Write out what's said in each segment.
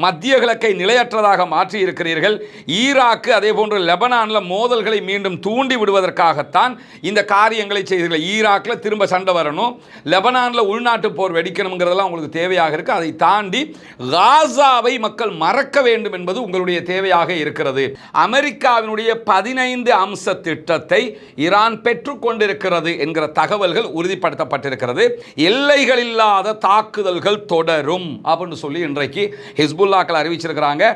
மத்திய கிழக்கை நிலையற்றதாக மாற்றி இருக்கிறீர்கள். ஈராக்கு அதே போன்று லெபனானில் மோதல்களை மீண்டும் தூண்டி விடுவதற்காகத்தான் இந்த காரியங்களை செய்தீர்கள். ஈராக்கில் திரும்ப சண்டை வரணும், லெபனானில் உள்நாட்டு போர் வெடிக்கணுங்கிறதெல்லாம் உங்களுக்கு தேவையாக இருக்குது. அதை தாண்டி காசாவை மக்கள் மறக்க வேண்டும் என்பது உங்களுடைய தேவையாக இருக்கிறது. அமெரிக்காவினுடைய 15 அம்ச திட்டத்தை ஈரான் பெற்றுக்கொண்டிருக்கிறது என்கிற தகவல்கள் உறுதிப்படுத்தப்பட்டிருக்கிறது. எல்லைகள் இல்லாத தாக்குதல்கள் தொடரும் அப்படின்னு சொல்லி இன்றைக்கு ஹிஸ்புல்லாக்கள் அறிவிச்சிருக்கிறாங்க.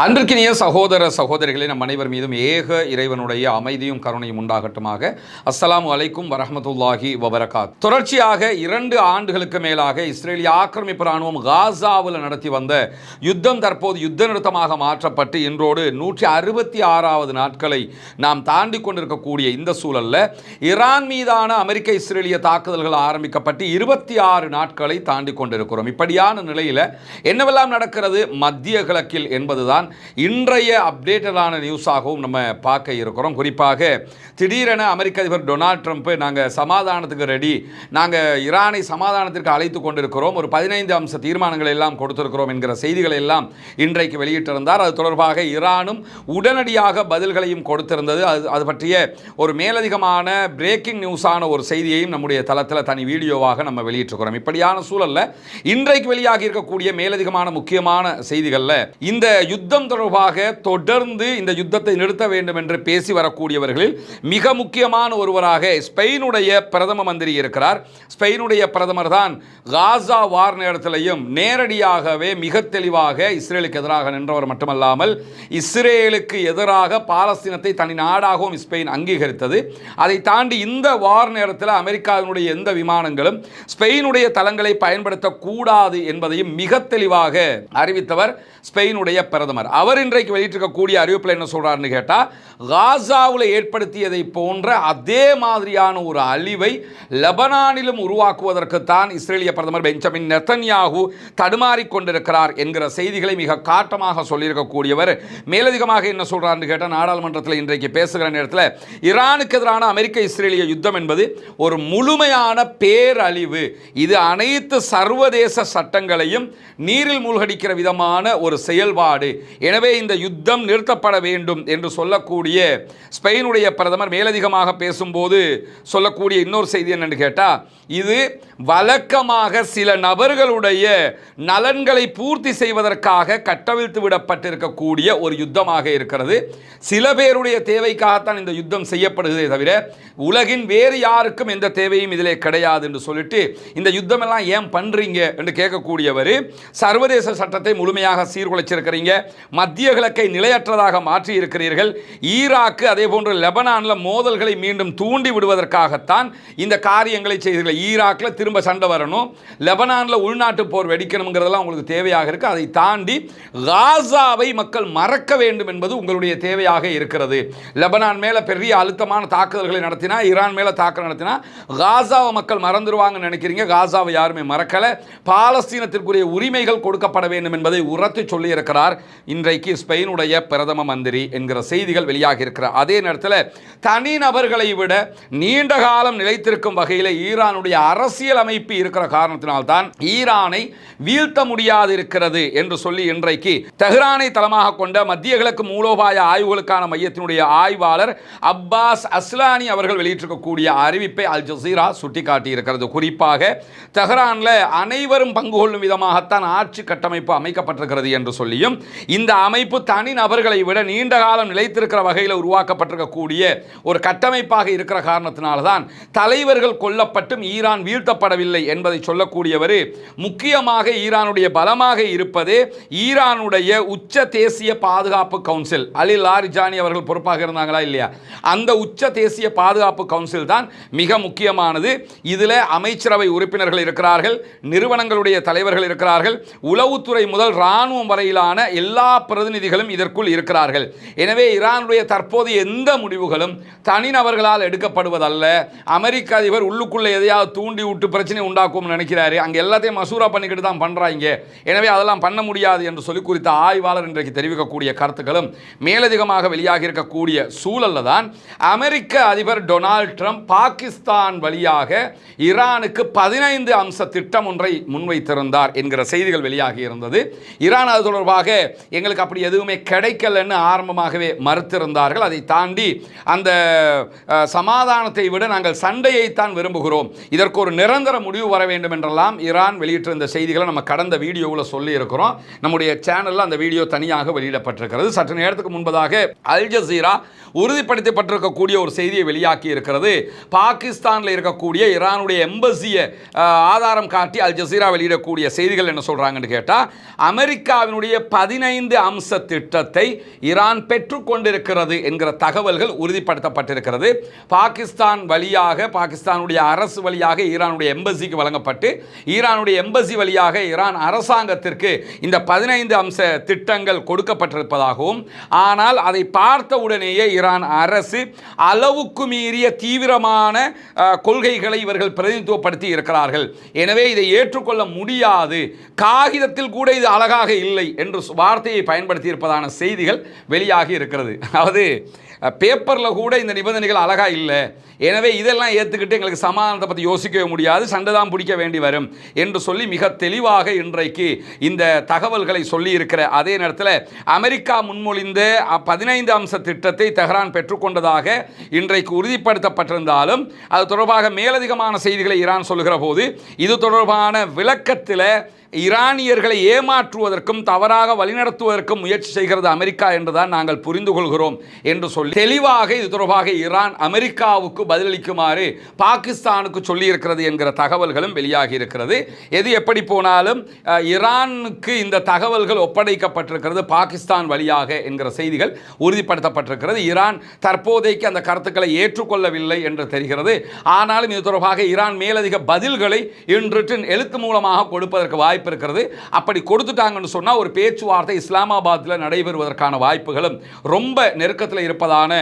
அன்பிற்கினிய சகோதர சகோதரிகளே, நம் அனைவர் மீதும் ஏக இறைவனுடைய அமைதியும் கருணையும் உண்டாகட்டுமாக. அஸ்ஸலாமு அலைக்கும் வரஹ்மத்துல்லாஹி வபரகாத். தொடர்ச்சியாக 2 ஆண்டுகளுக்கு மேலாக இஸ்ரேலிய ஆக்கிரமிப்பு ராணுவம் காசாவில் நடத்தி வந்த யுத்தம் தற்போது யுத்த நிறுத்தமாக மாற்றப்பட்டு இன்றோடு 166வது நாட்களை நாம் தாண்டி கொண்டிருக்கக்கூடிய இந்த சூழலில் ஈரான் மீதான அமெரிக்க இஸ்ரேலிய தாக்குதல்கள் ஆரம்பிக்கப்பட்டு 26 நாட்களை தாண்டி கொண்டிருக்கிறோம். இப்படியான நிலையில் என்னவெல்லாம் நடக்கிறது மத்திய கிழக்கில் என்பதுதான் இன்றைய அப்டேட்டடான நியூஸாகவும் நம்ம பார்க்க இருக்கிறோம். குறிப்பாக திடீரென அமெரிக்க அதிபர் டொனால்ட் ட்ரம்ப் நாங்கள் சமாதானத்துக்கு ரெடி, நாங்கள் ஈரானை சமாதானத்திற்கு அழைத்து கொண்டிருக்கிறோம், ஒரு 15 அம்ச தீர்மானங்களை எல்லாம் கொடுத்திருக்கிறோம் என்கிற செய்திகளை எல்லாம் இன்றைக்கு வெளியிட்டிருந்தார். அது தொடர்பாக ஈரானும் உடனடியாக பதில்களையும் கொடுத்திருந்தது. அது பற்றிய ஒரு மேலதிகமான பிரேக்கிங் நியூஸான ஒரு செய்தியையும் நம்முடைய தளத்தில் தனி வீடியோவாக நம்ம வெளியிட்டிருக்கிறோம். இப்படியான சூழலில் இன்றைக்கு வெளியாகி இருக்கக்கூடிய மேலதிகமான முக்கியமான செய்திகளில் இந்த யுத்தம் தொடர்பாக தொடர்ந்து இந்த யுத்தத்தை நிறுத்த வேண்டும் என்று பேசி வரக்கூடியவர்களில் மிக முக்கியமான ஒருவராக ஸ்பெயினுடைய பிரதம மந்திரி இருக்கிறார். ஸ்பெயினுடைய பிரதமர் தான் காசா வார் நேரத்திலையும் நேரடியாகவே மிக தெளிவாக இஸ்ரேலுக்கு எதிராக நின்றவர் மட்டுமல்லாமல் இஸ்ரேலுக்கு எதிராக பாலஸ்தீனத்தை தனி நாடாகவும் ஸ்பெயின் அங்கீகரித்தது. அதை தாண்டி இந்த வார் நேரத்தில் அமெரிக்காவினுடைய எந்த விமானங்களும் ஸ்பெயினுடைய தளங்களை பயன்படுத்தக்கூடாது என்பதையும் மிக தெளிவாக அறிவித்தவர் ஸ்பெயினுடைய பிரதமர். அவர் இன்றைக்கு வெளியிட்டிருக்கக்கூடிய அறிவிப்பில் என்ன சொல்றாருன்னு கேட்டா, காசாவில் ஏற்படுத்தியதை போன்ற அதே மாதிரியான ஒரு அழிவை லெபனானிலும் உருவாக்குவதற்கு தான் இஸ்ரேலிய பிரதமர் பெஞ்சமின் நெதன்யாகு தடுமாறிக் கொண்டிருக்கிறார் என்கிற செய்திகளை மிக காட்டமாக சொல்லியிருக்கக்கூடியவர் மேலதிகமாக என்ன சொல்றாருன்னு கேட்டால், நாடாளுமன்றத்தில் இன்றைக்கு பேசுகிற நேரத்தில் ஈரானுக்கு எதிரான அமெரிக்க இஸ்ரேலிய யுத்தம் என்பது ஒரு முழுமையான பேரழிவு, இது அனைத்து சர்வதேச சட்டங்களையும் நீரில் மூழ்கடிக்கிற விதமான ஒரு செயல்பாடு, எனவே இந்த யுத்தம் நிறுத்தப்பட வேண்டும் என்று சொல்லக்கூடிய ஸ்பெயினுடைய பிரதமர் மேலதிகமாக பேசும்போது சொல்லக்கூடிய இன்னொரு செய்தி என்னன்னு கேட்டால், இது வழக்கமாக சில நபர்களுடைய நலன்களை பூர்த்தி செய்வதற்காக கட்டவிழ்த்து விடப்பட்டிருக்கக்கூடிய ஒரு யுத்தமாக இருக்கிறது. சில பேருடைய தேவைக்காகத்தான் இந்த யுத்தம் செய்யப்படுகிறதே தவிர உலகின் வேறு யாருக்கும் எந்த தேவையும் இதிலே கிடையாது என்று சொல்லிட்டு இந்த யுத்தம் எல்லாம் ஏன் பண்றீங்க என்று கேட்கக்கூடியவர், சர்வதேச சட்டத்தை முழுமையாக சீர்குலைச்சிருக்கிறீங்க, மத்திய கிழக்கை நிலையற்றதாக மாற்றி இருக்கிறீர்கள், ஈராக்கு அதே போன்று லெபனானில் மோதல்களை மீண்டும் தூண்டி விடுவதற்காகத்தான் இந்த காரியங்களை செய்தீர்கள். ஈராக்கில் திரும்ப சண்டை வரணும், லெபனானில் உள்நாட்டு போர் வெடிக்கணுங்கிறதெல்லாம் உங்களுக்கு தேவையாக இருக்கு. அதை தாண்டி காசாவை மக்கள் மறக்க வேண்டும் என்பது உங்களுடைய தேவையாக இருக்கிறது. லெபனான் மேல பெரிய அழுத்தமான தாக்குதல்களை நடத்தினா, ஈரான் மேல தாக்குதல் நடத்தினா காசாவை மக்கள் மறந்துடுவாங்கன்னு நினைக்கிறீங்க. காசாவை யாருமே மறக்கல. பாலஸ்தீனத்திற்குரிய உரிமைகள் கொடுக்கப்பட வேண்டும் என்பதை உரத்து சொல்லி இருக்கிறார் இன்றைக்கு ஸ்பெயினுடைய பிரதம மந்திரி என்கிற செய்திகள் வெளியாகி இருக்கிறார். அதே நேரத்தில் தனிநபர்களை விட நீண்ட காலம் நிலைத்திருக்கும் வகையில் ஈரானுடைய அரசியல் அமைப்பு இருக்கிற காரணத்தினால்தான் ஈரானை வீழ்த்த முடியாது இருக்கிறது என்று சொல்லி இன்றைக்கு தெஹ்ரானை தளமாக கொண்ட மத்திய கிழக்கு மூலோபாய ஆய்வுகளுக்கான மையத்தினுடைய ஆய்வாளர் அப்பாஸ் அஸ்லானி அவர்கள் வெளியிட்டிருக்கக்கூடிய அறிவிப்பை அல் ஜசீரா சுட்டிக்காட்டி இருக்கிறது. குறிப்பாக தெஹ்ரானில் அனைவரும் பங்கு கொள்ளும் விதமாகத்தான் ஆட்சி கட்டமைப்பு அமைக்கப்பட்டிருக்கிறது என்று சொல்லியும், இந்த அமைப்பு தனி நபர்களை விட நீண்ட காலம் நிலைத்திருக்கிற வகையில் உருவாக்கப்பட்டிருக்கக்கூடிய ஒரு கட்டமைப்பாக இருக்கிற காரணத்தினால்தான் தலைவர்கள் கொல்லப்பட்டும் ஈரான் வீழ்த்தப்படவில்லை என்பதை சொல்லக்கூடியவர், முக்கியமாக ஈரானுடைய பலமாக இருப்பது ஈரானுடைய உச்ச தேசிய பாதுகாப்பு கவுன்சில், அலி லாரிஜானி அவர்கள் பொறுப்பாக இருந்தாங்களா இல்லையா, அந்த உச்ச தேசிய பாதுகாப்பு கவுன்சில் தான் மிக முக்கியமானது. இதில் அமைச்சரவை உறுப்பினர்கள் இருக்கிறார்கள், நிறுவனங்களுடைய தலைவர்கள் இருக்கிறார்கள், உளவுத்துறை முதல் இராணுவம் வரையிலான எல்லா பிரதிநிதிகளும் இதற்குள் இருக்கிறார்கள். எனவே ஈரானுடைய தற்போதைய எந்த முடிவுகளும் தனிநபர்களால் எடுக்கப்படுவதல்ல. அமெரிக்க அதிபர் உள்ளுக்குள்ள எதையாவது தூண்டி விட்டு பிரச்சனை உண்டாக்கும் நினைக்கிறாரு. அங்கே எல்லாத்தையும் மசூரா பண்ணிக்கிட்டு தான் பண்றாங்க. எனவே அதெல்லாம் பண்ண முடியாது என்று சொல்லி குறித்த ஆய்வாளர் இன்றைக்கு தெரிவிக்கக்கூடிய கருத்துக்களும் மேலதிகமாக வெளியாகி இருக்கக்கூடிய சூழல்ல தான் அமெரிக்க அதிபர் டொனால்ட் ட்ரம்ப் பாகிஸ்தான் வழியாக ஈரானுக்கு 15 அம்ச திட்டம் ஒன்றை முன்வைத்திருந்தார் என்கிற செய்திகள் வெளியாகி இருந்தது. ஈரான் அது தொடர்பாக எங்களுக்கு அப்படி எதுவுமே கிடைக்கலன்னு ஆரம்பமாகவே மறுத்திருந்தார்கள். அதை தாண்டி அந்த சமாதானத்தை விட நாங்கள் சண்டையைத்தான் விரும்புகிறோம், இதற்கு ஒரு நிரந்தர முடிவு வர வேண்டும் என்றெல்லாம் ஈரான் வெளியிட்டிருந்த செய்திகளை நம்ம கடந்த வீடியோவில் சொல்லி இருக்கிறோம். நம்முடைய சேனலில் அந்த வீடியோ தனியாக வெளியிடப்பட்டிருக்கிறது. சற்று நேரத்துக்கு முன்பதாக அல் ஜசீரா உறுதிப்படுத்தப்பட்டிருக்கக்கூடிய ஒரு செய்தியை வெளியாக்கி இருக்கிறது. பாகிஸ்தானில் இருக்கக்கூடிய ஈரானுடைய எம்பசியை ஆதாரம் காட்டி அல் ஜசீரா வெளியிடக்கூடிய செய்திகள் என்ன சொல்றாங்கன்னு கேட்டால், அமெரிக்காவினுடைய 15 அம்ச திட்டத்தை ஈரான் பெற்றுக்கொண்டிருக்கிறது என்கிற தகவல்கள் உறுதிப்படுத்தப்பட்டிருக்கிறது. பாகிஸ்தான் வழியாக, பாகிஸ்தானுடைய அரசு வழியாக ஈரானுடைய எம்பசிக்கு வழங்கப்பட்டு ஈரானுடைய எம்பசி வழியாக ஈரான் அரசாங்கத்திற்கு இந்த 15 அம்ச திட்டங்கள் கொடுக்கப்பட்டிருப்பதாகவும், ஆனால் அதை பார்த்த உடனேயே ஈரான் அரசு அளவுக்கு மீறிய தீவிரமான கொள்கைகளை இவர்கள் பிரதிநிதித்துவப்படுத்தி இருக்கிறார்கள். எனவே இதை ஏற்றுக்கொள்ள முடியாது, காகிதத்தில் கூட இது அழகாக இல்லை என்று வார்த்தையை பயன்படுத்தி இருப்பதான செய்திகள் வெளியாகி இருக்கிறது. அதாவது பேப்பரில் கூட இந்த நிபந்தனைகள் அழகா இல்லை, எனவே இதெல்லாம் ஏற்றுக்கிட்டு எங்களுக்கு சமாதானத்தை பற்றி யோசிக்கவே முடியாது, சண்டை தான் பிடிக்க வேண்டி வரும் என்று சொல்லி மிக தெளிவாக இன்றைக்கு இந்த தகவல்களை சொல்லி இருக்கிற அதே நேரத்தில் அமெரிக்கா முன்மொழிந்த 15 அம்ச திட்டத்தை தெஹ்ரான் பெற்றுக்கொண்டதாக இன்றைக்கு உறுதிப்படுத்தப்பட்டிருந்தாலும் அது தொடர்பாக மேலதிகமான செய்திகளை ஈரான் சொல்லுகிற போது இது தொடர்பான விளக்கத்தில் ஈரானியர்களை ஏமாற்றுவதற்கும் தவறாக வழிநடத்துவதற்கும் முயற்சி செய்கிறது அமெரிக்கா என்றுதான் நாங்கள் புரிந்து கொள்கிறோம் என்று சொல்லி தெளிவாக இது தொடர்பாக ஈரான் அமெரிக்காவுக்கு பதிலளிக்குமாறு பாகிஸ்தானுக்கு சொல்லி இருக்கிறது என்கிற தகவல்களும் வெளியாகி இருக்கிறது. எது எப்படி போனாலும் ஈரானுக்கு இந்த தகவல்கள் ஒப்படைக்கப்பட்டிருக்கிறது பாகிஸ்தான் வழியாக என்கிற செய்திகள் உறுதிப்படுத்தப்பட்டிருக்கிறது. ஈரான் தற்போதைக்கு அந்த கருத்துக்களை ஏற்றுக்கொள்ளவில்லை என்று தெரிகிறது. ஆனாலும் இது தொடர்பாக ஈரான் மேலதிக பதில்களை இன்று எழுத்து மூலமாக கொடுப்பதற்கு வாய்ப்பு இருக்கிறது. அப்படி கொடுத்துட்டாங்கன்னு சொன்னா ஒரு பேச்சுவார்த்தை இஸ்லாமாபாத்தில் நடைபெறுவதற்கான வாய்ப்புகளும் ரொம்ப நெருக்கத்தில் இருப்பதான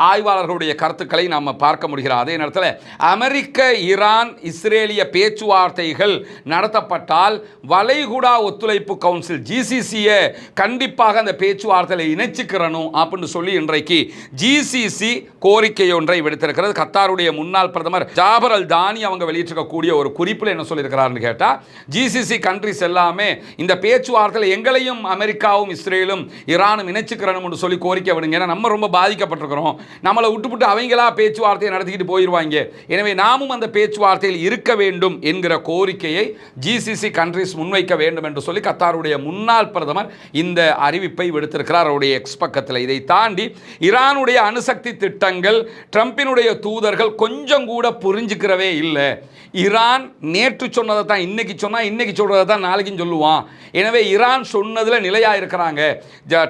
ஆய்வாளர்களுடைய கருத்துக்களை நாம் பார்க்க முடிகிறது. அதே நேரத்தில் அமெரிக்க ஈரான் இஸ்ரேலிய பேச்சுவார்த்தைகள் நடத்தப்பட்டால் வளைகுடா ஒத்துழைப்பு கவுன்சில் ஜிசிசியை கண்டிப்பாக அந்த பேச்சுவார்த்தையில் இணைச்சிக்கிறணும் அப்படின்னு சொல்லி இன்றைக்கு ஜிசிசி கோரிக்கை ஒன்றை விடுத்திருக்கிறது. கத்தாருடைய முன்னாள் பிரதமர் ஜாபர் அல் தானி அவங்க வெளியிட்டிருக்கக்கூடிய ஒரு குறிப்பில் என்ன சொல்லியிருக்கிறார்னு கேட்டால், ஜிசிசி கண்ட்ரிஸ் எல்லாமே இந்த பேச்சுவார்த்தையில் எங்களையும் அமெரிக்காவும் இஸ்ரேலும் ஈரானும் இணைச்சுக்கிறோம்னு சொல்லி கோரிக்கை விடுங்க. ஏன்னா நம்ம ரொம்ப பாதிக்கப்பட்டிருக்கிறோம், நம்மளை விட்டுவிட்டு அவங்களா பேச்சுவார்த்தையை நடத்திக்கிட்டு போயிடுவாங்க, எனவே நாமும் அந்த பேச்சுவார்த்தையில் இருக்க வேண்டும் என்கிற கோரிக்கையை ஜிசிசி கண்ட்ரிஸ் முன்வைக்க வேண்டும் என்று சொல்லி கத்தாருடைய முன்னாள் பிரதமர் இந்த அறிவிப்பை விடுத்திருக்கிறார் அவருடைய எக்ஸ் பக்கத்தில். இதை தாண்டி ஈரானுடைய அணுசக்தி திட்டங்கள் ட்ரம்பினுடைய தூதர்கள் கொஞ்சம் கூட புரிஞ்சுக்கிறவே இல்லை. ஈரான் நேற்று சொன்னதை தான் இன்னைக்கு சொன்னா, இன்னைக்கு சொல்றதை தான் நாளைக்கும் சொல்லுவான். எனவே ஈரான் சொன்னதில் நிலையாக இருக்கிறாங்க.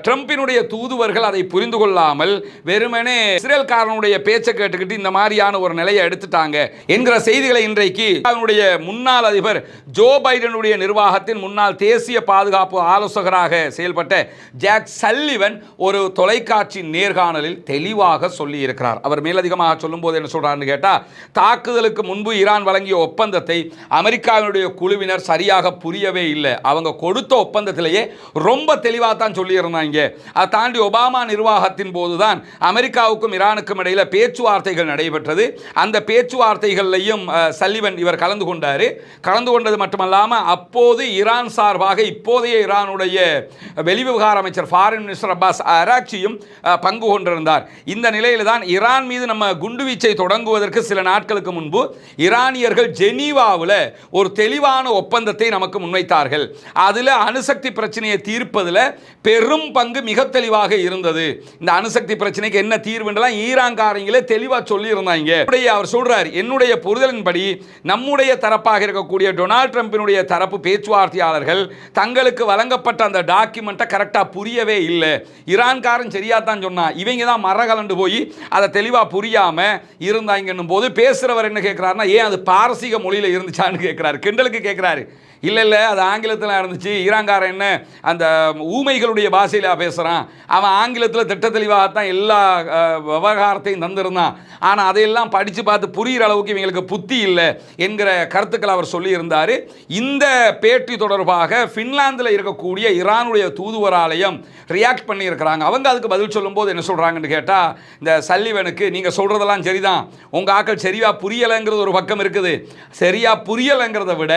ட்ரம்பினுடைய தூதுவர்கள் அதை புரிந்து கொள்ளாமல் வெறுமனே இஸ்ரேல்காரனுடைய பேச்சை கேட்டுக்கிட்டு இந்த மாதிரியான ஒரு நிலையை எடுத்துட்டாங்க என்கிற செய்திகளை இன்றைக்கு அவனுடைய முன்னாள் அதிபர் ஜோ பைடனுடைய நிர்வாகத்தின் முன்னாள் தேசிய பாதுகாப்பு ஆலோசகராக செயல்பட்ட ஜாக் சல்லிவன் ஒரு தொலைக்காட்சி நேர்காணலில் தெளிவாக சொல்லி இருக்கிறார். அவர் மேலதிகமாக சொல்லும் போது என்ன சொல்றாருன்னு கேட்டா, தாக்குதலுக்கு முன்பு ஈரான் வழங்கிய ஒப்பந்தத்தை அமெரிக்காவினுடைய குழுவினர் சரியாக புரியவே இல்லை. அவங்க கொடுத்த ஒப்பந்தத்திலேயே ரொம்ப தெளிவாக தான் சொல்லியிருந்தாங்க. அதை தாண்டி ஒபாமா நிர்வாகத்தின் போதுதான் அமெரிக்காவுக்கும் ஈரானுக்கும் இடையில பேச்சுவார்த்தைகள் நடைபெற்றது. அந்த பேச்சுவார்த்தைகளையும் சல்லிவன் இவர் கலந்து கொண்டார். கலந்து கொண்டது மட்டுமல்லாமல் அப்போது ஈரான் சார்பாக இப்போதைய ஈரானுடைய வெளிவிவகார அமைச்சர் ஃபாரின் மினிஸ்டர் அப்பாஸ் அராக்சியும் பங்கு கொண்டிருந்தார். இந்த நிலையில் தான் ஈரான் மீது நம்ம குண்டுவீச்சை தொடங்குவதற்கு சில நாட்களுக்கு முன்பு ஈரானியர்கள் ஜெனீவாவில் ஒரு தெளிவான ஒப்பந்தத்தை நமக்கு முன்வைத்தார்கள். அதில் அணுசக்தி பிரச்சனையை தீர்ப்பதில் பெரும் பங்கு மிக தெளிவாக இருந்தது. இந்த அணுசக்தி பிரச்சனைக்கு என்ன தீர்வுன்றலாம் ஈரான்காரங்களே தெளிவாக சொல்லி இருந்தாங்க. அவர் சொல்றார், என்னுடைய புரிதலின்படி நம்முடைய தரப்பாக இருக்கக்கூடிய டொனால்ட் ட்ரம்பினுடைய தரப்பு பேச்சுவார்த்தையாளர்கள் தங்களுக்கு வழங்கப்பட்ட அந்த டாக்குமெண்ட்டை கரெக்டாக புரியவே இல்லை. ஈரான்காரன் சரியா தான் சொன்னா, இவங்க தான் மரகலண்டு போய் அதை தெளிவாக புரியாம இருந்தாங்கன்னும் போது பேசுறவர் என்ன கேட்கிறாருன்னா, ஏன் அது பாரசீக மொழியில் இருந்துச்சான்னு கேட்கிறாரு, கிண்டலுக்கு கேட்கிறாரு. இல்லை அது ஆங்கிலத்தில் இருந்துச்சு, ஈரான்காரன் என்ன அந்த ஊமைகளுடைய பாஷையில் பேசுகிறான், அவன் ஆங்கிலத்தில் திட்ட தெளிவாகத்தான் எல்லா விவகாரத்தையும் தந்திருந்தான், ஆனால் அதையெல்லாம் படித்து பார்த்து புரிகிற அளவுக்கு இவங்களுக்கு புத்தி இல்லை என்கிற கருத்துக்கள் அவர் சொல்லியிருந்தார். இந்த பேட்டி தொடர்பாக ஃபின்லாந்தில் இருக்கக்கூடிய ஈரானுடைய தூதுவராலயம் ரியாக்ட் பண்ணியிருக்கிறாங்க. அவங்க அதுக்கு பதில் சொல்லும்போது என்ன சொல்கிறாங்கன்னு கேட்டால், இந்த சல்லிவனுக்கு நீங்கள் சொல்கிறதெல்லாம் சரிதான், உங்கள் ஆக்கள் சரியாக புரியலைங்கிறது ஒரு பக்கம் இருக்குது, சரியாக புரியலைங்கிறத விட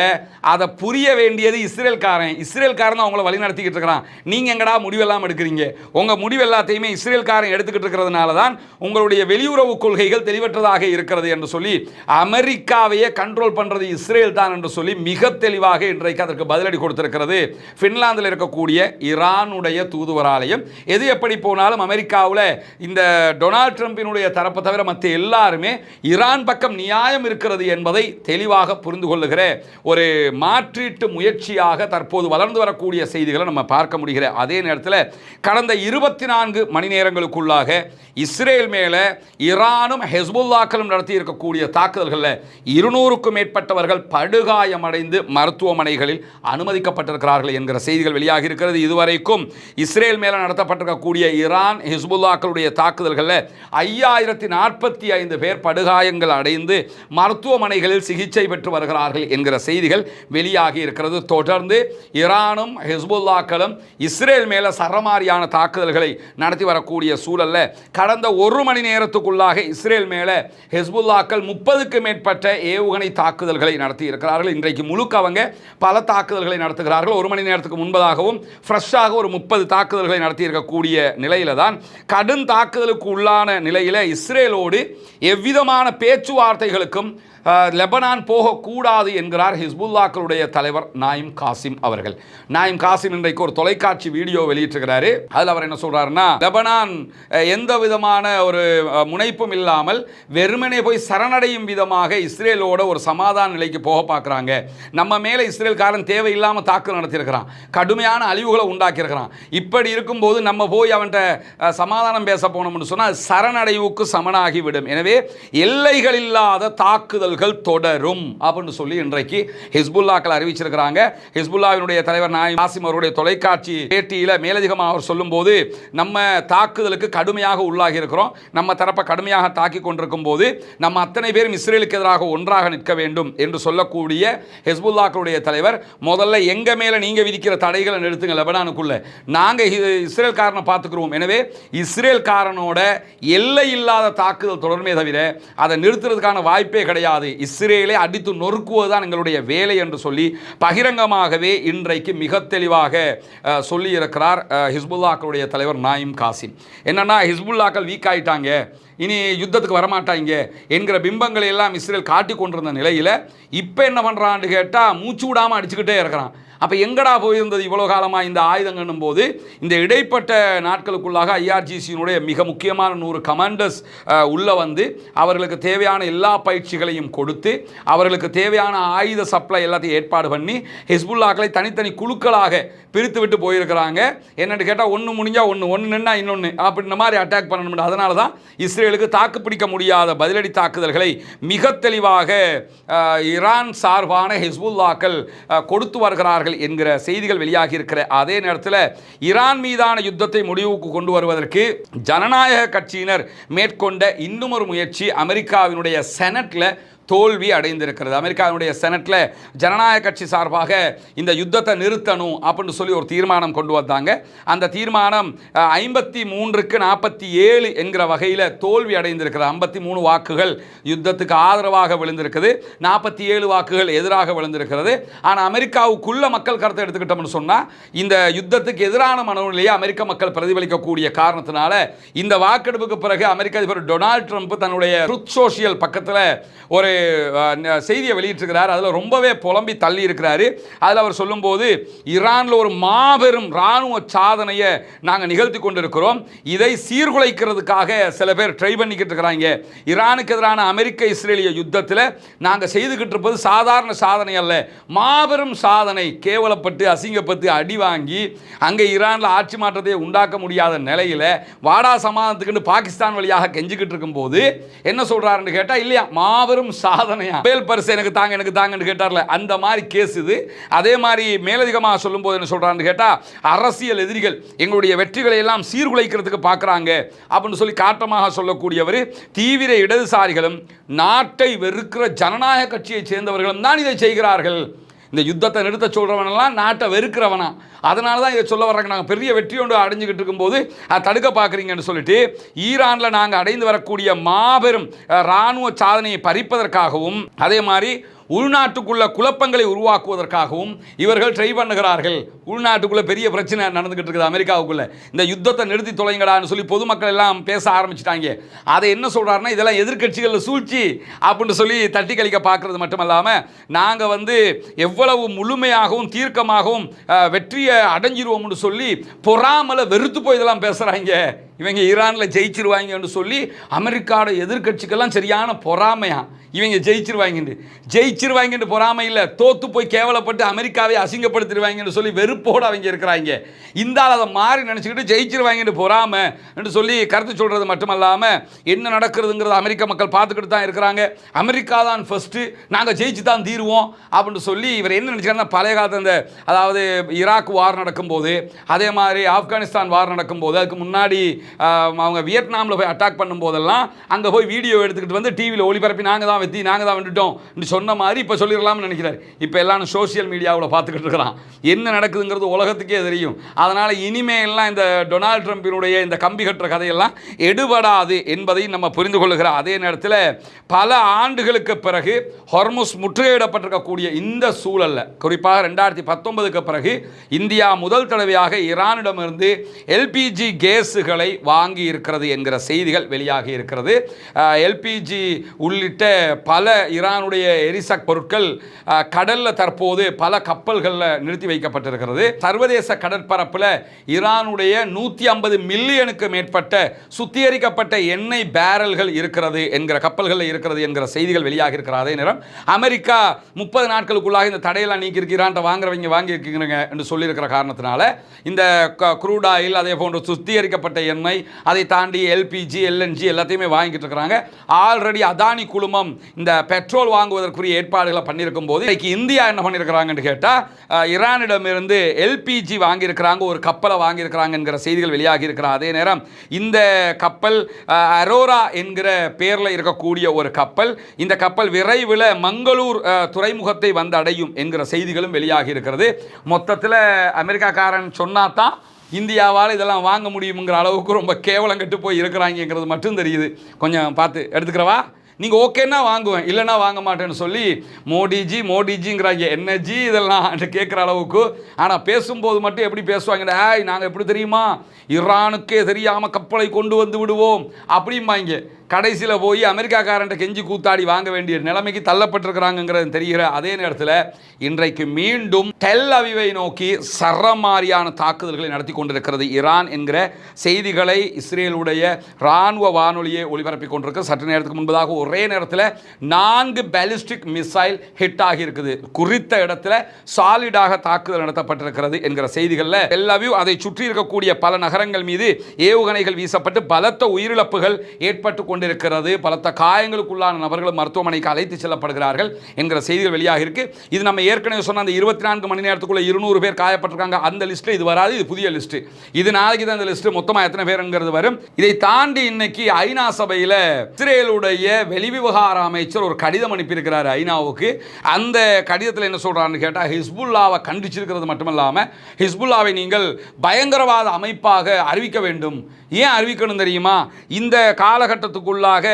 அதை புரிய வேண்டியது இஸ்ரேல்காரன் அவங்கள வழி நடத்திக்கிட்டு இருக்கிறான். நீங்கள் எங்கடா முடிவெல்லாம் எடுக்கிறீங்க? உங்கள் முடிவு எல்லாத்தையுமே இஸ்ரேல்காரன் எடுத்துக்கிட்டு இருக்கிறதுனால தான் உங்களுடைய வெளியுறவு கொள்கைகள் தெளிவற்றதாக இருக்கிறது என்று சொல்லி அமெரிக்காவையே கண்ட்ரோல் பண்ணுறது இஸ்ரேல் தான் என்று சொல்லி மிக தெளிவாக இன்றைக்கு அதற்கு பதிலடி கொடுத்திருக்கிறது ஃபின்லாந்தில் இருக்கக்கூடிய ஈரானுடைய தூதுவராலயம். எது எப்படி போனாலும் அமெரிக்காவில் இந்த டொனால்ட் ட்ரம்பினுடைய தரப்பை தவிர மற்ற எல்லாருமே ஈரான் பக்கம் நியாயம் இருக்கிறது என்பதை தெளிவாக புரிந்து கொள்ளுகிற ஒரு மாற்றீட்டு முயற்சியாக தற்போது வளர்ந்து வரக்கூடிய செய்திகளை நம்ம பார்க்க முடிகிற அதே நேரத்தில் கடந்த 24 மணி நேரங்களுக்குள்ளாக இஸ்ரேல் மேலே ஈரானும் ஹெஸ்புல்லாக்களும் நடத்தி இருக்கக்கூடிய தாக்குதல்களில் 200க்கும் மேற்பட்டவர்கள் படுகாயமடைந்து மருத்துவமனைகளில் அனுமதிக்கப்பட்டிருக்கிறார்கள் என்கிற செய்திகள் வெளியாகி இருக்கிறது. இதுவரைக்கும் இஸ்ரேல் மேலே நடத்தப்பட்டிருக்கக்கூடிய ஈரான் ஹெஸ்புல்லாக்களுடைய தாக்குதல்களில் 5045 பேர் படுகாயங்கள் அடைந்து மருத்துவமனைகளில் சிகிச்சை பெற்று வருகிறார்கள் என்கிற செய்திகள் வெளியாகி இருக்கிறது. தொடர்ந்து ஈரானும் ஹெஸ்புல்லாக்களும் இஸ்ரேல் மேலே சரமாரியான தாக்குதல்களை நடத்தி வரக்கூடிய சூழலில் கடந்த 1 மணி நேரத்துக்குள்ளாக இஸ்ரேல் மேலே ஹெஸ்புல்லாக்கள் 30க்கும் மேற்பட்ட ஏவுகணை தாக்குதல்களை நடத்தி இருக்கிறார்கள். இன்றைக்கு முழுக்க அவங்க பல தாக்குதல்களை நடத்துகிறார்கள். 1 மணி நேரத்துக்கு முன்பதாகவும் ஃப்ரெஷ்ஷாக ஒரு 30 தாக்குதல்களை நடத்தி இருக்கக்கூடிய நிலையில தான் கடும் தாக்குதலுக்கு உள்ளான நிலையில் இஸ்ரேலோடு எவ்விதமான பேச்சுவார்த்தைகளுக்கும் லெபனான் போகக்கூடாது என்கிறார் ஹிஸ்புல்லாக்களுடைய தலைவர் நாயிம் காசிம் அவர்கள். நாயிம் காசிம் இன்றைக்கு ஒரு தொலைக்காட்சி வீடியோ வெளியிட்டிருக்கிறாரு. அதில் அவர் என்ன சொல்றாருன்னா, லெபனான் எந்த விதமான ஒரு முனைப்பும் இல்லாமல் வெறுமனே போய் சரணடையும் விதமாக இஸ்ரேலோட ஒரு சமாதான நிலைக்கு போக பார்க்குறாங்க. நம்ம மேலே இஸ்ரேல்காரன் தேவையில்லாமல் தாக்குதல் நடத்தியிருக்கிறான், கடுமையான அழிவுகளை உண்டாக்கியிருக்கிறான். இப்படி இருக்கும்போது நம்ம போய் அவன்கிட்ட சமாதானம் பேச போனோம்னு சொன்னால் சரணடைவுக்கு சமனாகிவிடும். எனவே எல்லைகள் இல்லாத தாக்குதல் தொடரும் அப்படின்னு சொல்லி இன்றைக்கு ஹிஸ்புல்லாக்கள் அறிவிச்சிருக்கிறாங்க. ஹிஸ்புல்லாவினுடைய தலைவர் நாயிம் காசிம் அவருடைய தொலைக்காட்சி பேட்டியில் மேலதிகமாக அவர் சொல்லும்போது, நம்ம தாக்குதலுக்கு கடுமையாக உள்ளாகி இருக்கிறோம், நம்ம தரப்பை கடுமையாக தாக்கி கொண்டிருக்கும் போது நம்ம அத்தனை பேரும் இஸ்ரேலுக்கு எதிராக ஒன்றாக நிற்க வேண்டும் என்று சொல்லக்கூடிய ஹிஸ்புல்லாக்களுடைய தலைவர், முதல்ல எங்க மேல நீங்க விதிக்கிற தடைகளை நிறுத்துங்க, லெபனானுக்குள்ள நாங்க இஸ்ரேல்காரனை பார்த்துக்கிறோம். எனவே இஸ்ரேல்காரனோட எல்லை இல்லாத தாக்குதல் தொடர்மே தவிர அதை நிறுத்துறதுக்கான வாய்ப்பே கிடையாது, இஸ்ரேலை அடித்து நொறுக்குவதுதான் எங்களுடைய வேலை என்று சொல்லி பகிரங்கமாகவே இன்றைக்கு மிக தெளிவாக சொல்லி இருக்கிறார் ஹிஸ்புல்லாக்களுடைய தலைவர் நாயிம் காசிம். என்னன்னா, ஹிஸ்புல்லாக்கள் வீக் ஆயிட்டாங்க, இனி யுத்தத்துக்கு வரமாட்டாங்க என்கிற பிம்பங்களை எல்லாம் இஸ்ரேல் காட்டி கொண்டிருந்த நிலையில் இப்போ என்ன பண்ணுறான்னு கேட்டால் மூச்சு விடாமல் அடிச்சுக்கிட்டே இருக்கிறான். அப்போ எங்கடா போயிருந்தது இவ்வளோ காலமாக இந்த ஆயுதங்கன்னும் போது, இந்த இடைப்பட்ட நாட்களுக்குள்ளாக ஐஆர்ஜிசியினுடைய மிக முக்கியமான 100 கமாண்டர்ஸ் உள்ளே வந்து அவர்களுக்கு தேவையான எல்லா பயிற்சிகளையும் கொடுத்து அவர்களுக்கு தேவையான ஆயுத சப்ளை எல்லாத்தையும் ஏற்பாடு பண்ணி ஹிஸ்புல்லாக்களை தனித்தனி குழுக்களாக பிரித்து விட்டு போயிருக்கிறாங்க. என்னென்னு கேட்டால் ஒன்று முடிஞ்சால் ஒன்று நின்னா இன்னொன்று அப்படின்ற மாதிரி அட்டாக் பண்ணணும். அதனால தான் இஸ்ரேலுக்கு தாக்குப்பிடிக்க முடியாத பதிலடி தாக்குதல்களை மிக தெளிவாக ஈரான் சார்பான ஹிஸ்புல்லாக்கள் கொடுத்து வருகிறார்கள் என்கிற செய்திகள் வெளியாகி இருக்கிற அதே நேரத்தில் ஈரான் மீதான யுத்தத்தை முடிவுக்கு கொண்டு வருவதற்கு ஜனநாயக கட்சியினர் மேற்கொண்ட இன்னும் ஒரு முயற்சி அமெரிக்காவினுடைய செனட்ல தோல்வி அடைந்திருக்கிறது. அமெரிக்காவினுடைய செனட்ல ஜனநாயக கட்சி சார்பாக இந்த யுத்தத்தை நிறுத்தணும் அப்படின்னு சொல்லி ஒரு தீர்மானம் கொண்டு வந்தாங்க. அந்த தீர்மானம் 53க்கு 47 என்கிற வகையில் தோல்வி அடைந்திருக்கிறது. 53 வாக்குகள் யுத்தத்துக்கு ஆதரவாக விழுந்திருக்குது, 47 வாக்குகள் எதிராக விழுந்திருக்கிறது. ஆனால் அமெரிக்காவுக்குள்ள மக்கள் கருத்தை எடுத்துக்கிட்டோம்னு சொன்னால் இந்த யுத்தத்துக்கு எதிரான மனநிலையை அமெரிக்க மக்கள் பிரதிபலிக்கக்கூடிய காரணத்தினால இந்த வாக்கெடுப்புக்கு பிறகு அமெரிக்க அதிபர் டொனால்ட் ட்ரம்ப் தன்னுடைய ட்ரூத் சோஷியல் பக்கத்தில் ஒரு செய்தியை வெளியிட்டிருக்கிறார். அதில் ரொம்பவே புலம்பி தள்ளி இருக்கிறாரு. அதில் அவர் சொல்லும்போது, ஈரானில் ஒரு மாபெரும் இராணுவ சாதனையை நாங்கள் நிகழ்த்தி கொண்டிருக்கிறோம், இதை சீர்குலைக்கிறதுக்காக சில பேர் ட்ரை பண்ணிக்கிட்டு இருக்கிறாங்க. ஈரானுக்கு எதிரான அமெரிக்க இஸ்ரேலிய யுத்தத்தில் நாங்கள் செய்துக்கிட்டு இருப்பது சாதாரண சாதனை அல்ல, மாபெரும் சாதனை. கேவலப்பட்டு அசிங்கப்பட்டு அடி வாங்கி அங்கே ஈரானில் ஆட்சி மாற்றத்தை உண்டாக்க முடியாத நிலையில் வாடா சமாதானத்துக்கு பாகிஸ்தான் வழியாக கெஞ்சிக்கிட்டு இருக்கும்போது என்ன சொல்கிறாருன்னு கேட்டால், இல்லையா மாபெரும் சாதனையா, நோபல் பரிசு எனக்கு தாங்கன்னு கேட்டார்ல, அந்த மாதிரி கேஸ் இது. அதே மாதிரி மேலதிகமாக சொல்லும் போது என்ன சொல்றான்னு கேட்டா, அரசியல் எதிரிகள் எங்களுடைய வெற்றிகளை எல்லாம் சீர்குலைக்கிறதுக்கு பார்க்கறாங்க அப்படின்னு சொல்லி காட்டமாக சொல்லக்கூடியவர் தீவிர இடதுசாரிகளும் நாட்டை வெறுக்கிற ஜனநாயக கட்சியை சேர்ந்தவர்களும் தான் இதை செய்கிறார்கள். இந்த யுத்தத்தை நிறுத்த சொல்கிறவனெல்லாம் நாட்டை வெறுக்கிறவனா, அதனால தான் இதை சொல்ல வர்றாங்க. நாங்கள் பெரிய வெற்றி ஒன்று அடைஞ்சிக்கிட்டு இருக்கும்போது அதை தடுக்க பார்க்குறீங்கன்னு சொல்லிட்டு ஈரானில் நாங்கள் அடைந்து வரக்கூடிய மாபெரும் இராணுவ சாதனையை பறிப்பதற்காகவும் அதே மாதிரி உள்நாட்டுக்குள்ள குழப்பங்களை உருவாக்குவதற்காகவும் இவர்கள் ட்ரை பண்ணுகிறார்கள். உள்நாட்டுக்குள்ள பெரிய பிரச்சனை நடந்துகிட்டு இருக்குது அமெரிக்காவுக்குள்ள. இந்த யுத்தத்தை நிறுத்தி தொலைங்கடான்னு சொல்லி பொதுமக்கள் எல்லாம் பேச ஆரம்பிச்சிட்டாங்க. அதை என்ன சொல்றாருன்னா, இதெல்லாம் எதிர்க்கட்சிகளில் சூழ்ச்சி அப்படின்னு சொல்லி தட்டி கழிக்க பார்க்கறது மட்டுமல்லாமல் நாங்கள் எவ்வளவு முழுமையாகவும் தீர்க்கமாகவும் வெற்றியை அடைஞ்சிருவோம்னு சொல்லி பொறாமல வெறுத்து போய் இதெல்லாம் பேசுகிறாங்க. இவங்க ஈரானில் ஜெயிச்சிருவாங்கன்னு சொல்லி அமெரிக்காவோட எதிர்க்கட்சிக்கெல்லாம் சரியான பொறாமையா, இவங்க ஜெயிச்சிருவாங்கன்னு பொறாமை இல்லை, தோத்து போய் கேவலப்பட்டு அமெரிக்காவை அசிங்கப்படுத்திடுவாங்கன்னு சொல்லி வெறுப்போடு அவங்க இருக்கிறாங்க. இந்த ஆள் அதை மாறி நினச்சிக்கிட்டு ஜெயிச்சிருவாங்கன்னு பொறாமை என்று சொல்லி கருத்து சொல்கிறது மட்டுமல்லாமல் என்ன நடக்கிறதுங்கிறது அமெரிக்க மக்கள் பார்த்துக்கிட்டு தான் இருக்கிறாங்க. அமெரிக்கா தான் ஃபஸ்ட்டு, நாங்கள் ஜெயிச்சு தான் தீருவோம் அப்படின்னு சொல்லி இவர் என்ன நினச்சிக்கிறாங்கன்னா, பழைய காலத்து அந்த அதாவது ஈராக் வார் நடக்கும்போது, அதே மாதிரி ஆப்கானிஸ்தான் வார் நடக்கும்போது, அதுக்கு முன்னாடி அவங்க வியட்நாமில் போய் அட்டாக் பண்ணும்போதெல்லாம் அங்கே போய் வீடியோ எடுத்துக்கிட்டு டிவியில் ஒளிபரப்பி நாங்கள் தான் வந்துட்டோம் சொன்ன மாதிரி இப்போ சொல்லிடலாம்னு நினைக்கிறார். இப்போ எல்லாம் சோசியல் மீடியாவில் பார்த்துக்கிட்டு இருக்கிறான். என்ன நடக்குதுங்கிறது உலகத்துக்கே தெரியும். அதனால் இனிமேலாம் இந்த டொனால்ட் ட்ரம்பினுடைய இந்த கம்பி கட்டுற கதையெல்லாம் எடுபடாது என்பதை நம்ம புரிந்து கொள்ளுகிறோம். அதே நேரத்தில் பல ஆண்டுகளுக்கு பிறகு ஹொர்முஸ் முற்றுகையிடப்பட்டிருக்கக்கூடிய இந்த சூழலில், குறிப்பாக 2019க்கு பிறகு இந்தியா முதல் தடவையாக ஈரானிடமிருந்து எல்பிஜி கேஸுகளை வாங்கி இருக்கிறது என்கிற செய்திகள் வெளியாகி இருக்கிறது. எல்பிஜி உள்ளிட்ட பல ஈரானுடைய எரிசக்தி பொருட்கள் கடலில் தற்போது பல கப்பல்களில் நிறுத்தி வைக்கப்பட்டிருக்கிறது. சர்வதேச கடற்பரப்பில் ஈரானுடைய 150 மில்லியனுக்கு மேற்பட்ட சுத்திகரிக்கப்பட்ட எண்ணெய் பேரல்கள் இருக்கிறது என்கிற கப்பல்களில் இருக்கிறது என்கிற செய்திகள் வெளியாகி இருக்கிறது. அதே நேரம் அமெரிக்கா 30 நாட்களுக்குள்ளாக இந்த தடையெல்லாம் நீக்கி ஈரான்ட்ட வாங்குறவங்க வாங்கியிருக்கீங்க என்று சொல்லியிருக்கிற காரணத்தினால இந்த க்ரூட் ஆயில் அதே போன்ற சுத்திகரிக்கப்பட்ட எண்ணெய், அதை தாண்டி எல்பிஜி எல்என்ஜி எல்லாத்தையுமே வாங்கிட்டு இருக்கிறாங்க. ஆல்ரெடி அதானி குழுமம் இந்த பெட்ரோல் வாங்குவதற்குரிய ஏற்பாடுகளை பண்ணியிருக்கும் போது இன்னைக்கு இந்தியா என்ன பண்ணியிருக்கிறாங்கன்னு கேட்டால், ஈரானிடமிருந்து எல்பிஜி வாங்கியிருக்கிறாங்க, ஒரு கப்பலை வாங்கியிருக்கிறாங்க என்கிற செய்திகள் வெளியாகி இருக்கிறார். அதே நேரம் இந்த கப்பல் அரோரா என்கிற பேரில் இருக்கக்கூடிய ஒரு கப்பல், இந்த கப்பல் விரைவில் மங்களூர் துறைமுகத்தை வந்து அடையும் என்கிற செய்திகளும் வெளியாகி இருக்கிறது. மொத்தத்தில் அமெரிக்காக்காரன் சொன்னாதான் இந்தியாவால் இதெல்லாம் வாங்க முடியுங்கிற அளவுக்கு ரொம்ப கேவலம் கட்டு போய் இருக்கிறாங்கிறது மட்டும் தெரியுது. கொஞ்சம் பார்த்து எடுத்துக்கிறவா, நீங்கள் ஓகேன்னா வாங்குவேன், இல்லைன்னா வாங்க மாட்டேன்னு சொல்லி மோடிஜிங்கிறாங்க. என்னஜி இதெல்லாம் கேட்குற அளவுக்கு. ஆனால் பேசும்போது மட்டும் எப்படி பேசுவாங்க, நாங்கள் எப்படி தெரியுமா ஈரானுக்கே தெரியாமல் கப்பலை கொண்டு வந்து விடுவோம் அப்படிம்பாங்க. கடைசியில் போய் அமெரிக்காக்காரன்ட்ட கெஞ்சி கூத்தாடி வாங்க வேண்டிய நிலைமைக்கு தள்ளப்பட்டிருக்கிறாங்கிறது தெரிகிற அதே நேரத்தில் இன்றைக்கு மீண்டும் டெல் அவிவை நோக்கி சரமாரியான தாக்குதல்களை நடத்தி கொண்டிருக்கிறது ஈரான் என்கிற செய்திகளை இஸ்ரேலுடைய இராணுவ வானொலியை ஒளிபரப்பி கொண்டிருக்கு. சற்று நேரத்துக்கு முன்பதாக ஒரே நேரத்தில் 4 பாலிஸ்டிக் மிசைல் ஹிட் ஆகி இருக்குது. குறித்த இடத்துல சாலிடாக தாக்குதல் நடத்தப்பட்டிருக்கிறது என்கிற செய்திகளில் டெல் அவிவ் அதை சுற்றி இருக்கக்கூடிய பல நகரங்கள் மீது ஏவுகணைகள் வீசப்பட்டு பலத்த உயிரிழப்புகள் ஏற்பட்டு கொண்டிருக்கிறது. பலத்த காயங்களுக்குள்ளான நபர்கள் மருத்துவமனைக்கு அழைத்து செல்லப்படுகிறார்கள் என்கிற செய்திகள் வெளியாக இருக்கு. இது நம்ம ஏற்கனவே சொன்ன அந்த 24 மணி நேரத்துக்குள்ள 200 பேர் காயப்பட்டிருக்காங்க. அந்த லிஸ்ட் இது வராது, இது புதிய லிஸ்ட். இது நாளைக்கு தான் இந்த லிஸ்ட் மொத்தமாக எத்தனை பேருங்கிறது வரும். இதை தாண்டி இன்னைக்கு ஐநா சபையில் இஸ்ரேலுடைய வெளிவிவகார அமைச்சர் ஒரு கடிதம் அனுப்பியிருக்கிறார் ஐநாவுக்கு. அந்த கடிதத்தில் என்ன சொல்றான்னு கேட்டால், ஹிஸ்புல்லாவை கண்டிச்சிருக்கிறது மட்டுமல்லாமல் ஹிஸ்புல்லாவை நீங்கள் பயங்கரவாத அமைப்பாக அறிவிக்க வேண்டும். ஏன் அறிவிக்கணும் தெரியுமா? இந்த காலகட்டத்துக்குள்ளாக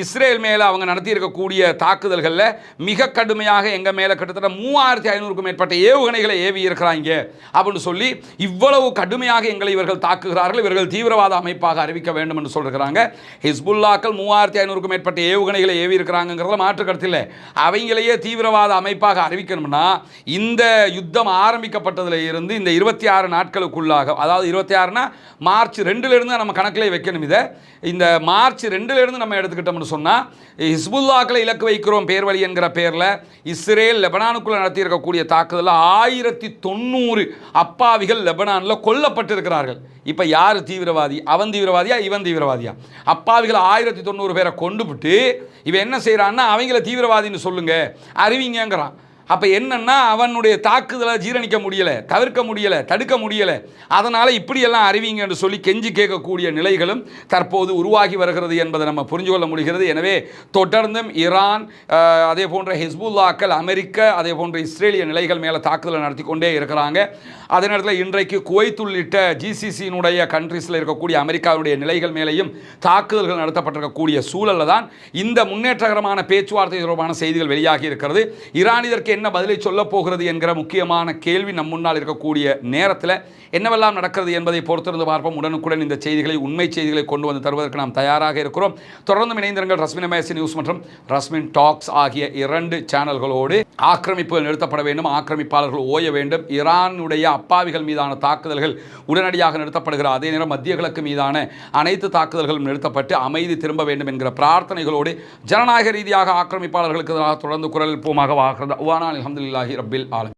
இஸ்ரேல் மேலே அவங்க நடத்தியிருக்கக்கூடிய தாக்குதல்களில் மிக கடுமையாக எங்கள் மேலே கிட்டத்தட்ட 3500க்கும் மேற்பட்ட ஏவுகணைகளை ஏவி இருக்கிறாங்க அப்படின்னு சொல்லி இவ்வளவு கடுமையாக எங்களை இவர்கள் தாக்குகிறார்கள், இவர்கள் தீவிரவாத அமைப்பாக அறிவிக்க வேண்டும் என்று சொல்கிறாங்க. ஹிஸ்புல்லாக்கள் 3500க்கும் மேற்பட்ட ஏவுகணைகளை ஏவி இருக்கிறாங்கிறதுல மாற்று கருத்து இல்லை. அவங்களையே தீவிரவாத அமைப்பாக அறிவிக்கணும்னா இந்த யுத்தம் ஆரம்பிக்கப்பட்டதில் இருந்து இந்த 26 நாட்களுக்குள்ளாக, அதாவது 26னா மார்ச் 2லிருந்து நம்ம கணக்கிலே வைக்கணும். இதை இந்த மார்ச் 2 இருந்து நம்ம எடுத்துக்கிட்டோம்னு சொன்னால் ஹிஸ்புல்லாக்களை இலக்கு வைக்கிறோம் பேர் வழி என்கிற பேரில் இஸ்ரேல் லெபனானுக்குள்ளே நடத்தியிருக்கக்கூடிய தாக்குதலில் 1090 அப்பாவிகள் லெபனானில் கொல்லப்பட்டிருக்கிறார்கள். இப்போ யார் தீவிரவாதி? அவன் தீவிரவாதியா இவன் தீவிரவாதியா? அப்பாவிகள் 1090 பேரை கொண்டுபிட்டு இவன் என்ன செய்கிறான்னா அவங்கள தீவிரவாதின்னு சொல்லுங்க அறிவிங்கிறான். அப்போ என்னன்னா அவனுடைய தாக்குதலை ஜீரணிக்க முடியலை, தவிர்க்க முடியலை, தடுக்க முடியலை. அதனால் இப்படியெல்லாம் அறிவிங்க என்று சொல்லி கெஞ்சி கேட்கக்கூடிய நிலைகளும் தற்போது உருவாகி வருகிறது என்பதை நம்ம புரிஞ்சு கொள்ள முடிகிறது. எனவே தொடர்ந்தும் ஈரான், அதே போன்ற ஹிஸ்புல்லாக்கள், அமெரிக்க, அதே போன்ற இஸ்ரேலிய நிலைகள் மேலே தாக்குதலை நடத்தி கொண்டே இருக்கிறாங்க. அதே நேரத்தில் இன்றைக்கு குவைத் உள்ளிட்ட ஜிசிசியினுடைய கண்ட்ரீஸில் இருக்கக்கூடிய அமெரிக்காவுடைய நிலைகள் மேலேயும் தாக்குதல்கள் நடத்தப்பட்டிருக்கக்கூடிய சூழலில் தான் இந்த முன்னேற்றகரமான பேச்சுவார்த்தை தொடர்பான செய்திகள் வெளியாகி இருக்கிறது. ஈரான் இதற்கு என்ன பதிலை சொல்ல போகிறது என்கிற முக்கியமான கேள்வி நம் முன்னால் இருக்கக்கூடிய நேரத்தில் என்னவெல்லாம் நடக்கிறது என்பதை பொறுத்திருந்து பார்ப்போம். உடனுக்குடன் இந்த செய்திகளை, உண்மை செய்திகளை கொண்டு வந்து தருவதற்கு நாம் தயாராக இருக்கிறோம். தொடர்ந்து இணைந்திருங்கள் ரஸ்மின் எம்ஏசி நியூஸ் மற்றும் ரஸ்மின் டாக்ஸ் ஆகிய 2 சேனல்களோடு. ஆக்கிரமிப்புகள் நிறுத்தப்பட வேண்டும், ஆக்கிரமிப்பாளர்கள் ஓய வேண்டும், ஈரானுடைய அப்பாவிகள் மீதான தாக்குதல்கள் உடனடியாக நிறுத்தப்படுகிற அதே நேரம் மத்திய கிழக்கு மீதான அனைத்து தாக்குதல்களும் நிறுத்தப்பட்டு அமைதி திரும்ப வேண்டும் என்கிற பிரார்த்தனைகளோடு ஜனநாயக ரீதியாக ஆக்கிரமிப்பாளர்களுக்கு தொடர்ந்து குரல் எழுப்புமாக வாகிறது. அல்ஹம்துலில்லாஹி ரப்பில் ஆலமீன்.